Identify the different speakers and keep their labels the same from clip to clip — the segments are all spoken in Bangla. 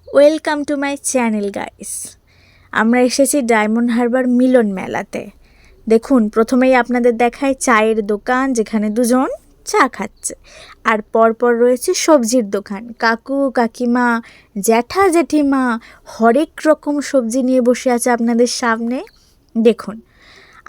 Speaker 1: Welcome to my channel guys. আমরা এসেছি ডায়মন্ড হারবার মিলন মেলাতে। দেখুন, প্রথমেই আপনাদের দেখায় চায়ের দোকান, যেখানে দুজন চা খাচ্ছে। আর পরপর রয়েছে সবজির দোকান, কাকু কাকিমা জ্যাঠা জেঠিমা হরেক রকম সবজি নিয়ে বসে আছে আপনাদের সামনে। দেখুন,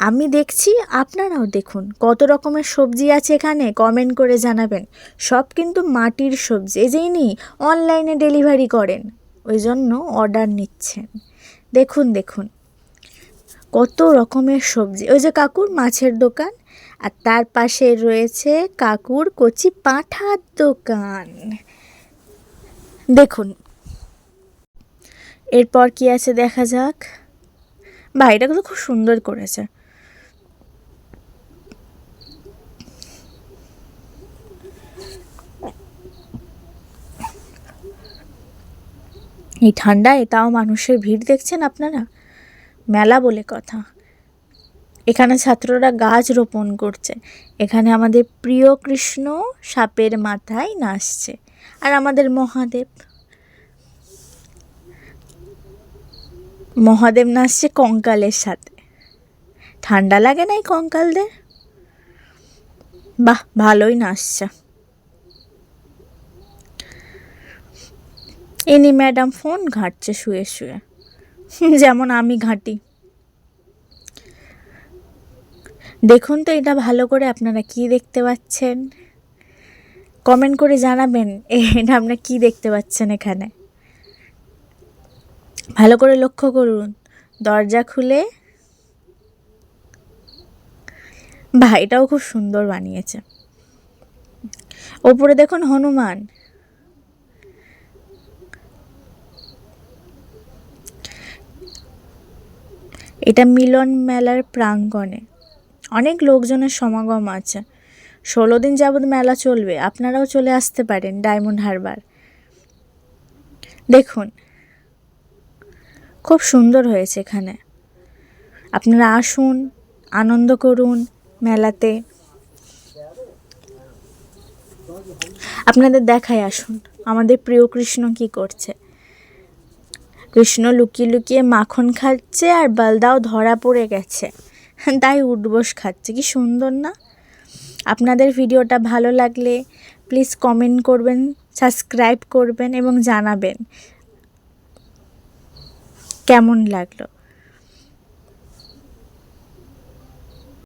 Speaker 1: আমি দেখছি, আপনারাও দেখুন কত রকমের সবজি আছে এখানে। কমেন্ট করে জানাবেন। সব কিন্তু মাটির সবজি, এই যে ইনি অনলাইনে ডেলিভারি করেন, ওই জন্য অর্ডার নিচ্ছেন। দেখুন দেখুন কত রকমের সবজি। ওই যে কাকুর মাছের দোকান, আর তার পাশে রয়েছে কাকুর কচি পাঁঠার দোকান। দেখুন, এরপর কি আছে দেখা যাক। বা এটা তো খুব সুন্দর করেছে। এই ঠান্ডায় তাও মানুষের ভিড় দেখছেন আপনারা। মেলা বলে কথা। এখানে ছাত্ররা গাছ রোপণ করছে। এখানে আমাদের প্রিয় কৃষ্ণ সাপের মাথায় নাচছে, আর আমাদের মহাদেব মহাদেব নাচছে কঙ্কালের সাথে। ঠান্ডা লাগে না এই কঙ্কালদের? বাহ, ভালোই নাচছে। ইনি ম্যাডাম ফোন ঘাঁটছে শুয়ে শুয়ে, যেমন আমি ঘাঁটি। দেখুন তো এটা ভালো করে, আপনারা কি দেখতে পাচ্ছেন কমেন্ট করে জানাবেন। এটা আপনারা কি দেখতে পাচ্ছেন এখানে ভালো করে লক্ষ্য করুন। দরজা খুলে, বাহ, এটাও খুব সুন্দর বানিয়েছে। ওপরে দেখুন হনুমান। এটা মিলন মেলার প্রাঙ্গণে অনেক লোকজনের সমাগম আছে। 16 দিন যাবৎ মেলা চলবে। আপনারাও চলে আসতে পারেন ডায়মন্ড হারবার। দেখুন, খুব সুন্দর হয়েছে এখানে। আপনারা আসুন, আনন্দ করুন মেলাতে। আপনাদের দেখায় আসুন আমাদের প্রিয় কৃষ্ণ কি করছে। কৃষ্ণ লুকিয়ে লুকিয়ে মাখন খাচ্ছে, আর বলদাও ধরা পড়ে গেছে, তাই উঠবোস খাচ্ছে। কি সুন্দর না? আপনাদের ভিডিওটা ভালো লাগলে প্লিজ কমেন্ট করবেন, সাবস্ক্রাইব করবেন এবং জানাবেন কেমন লাগলো।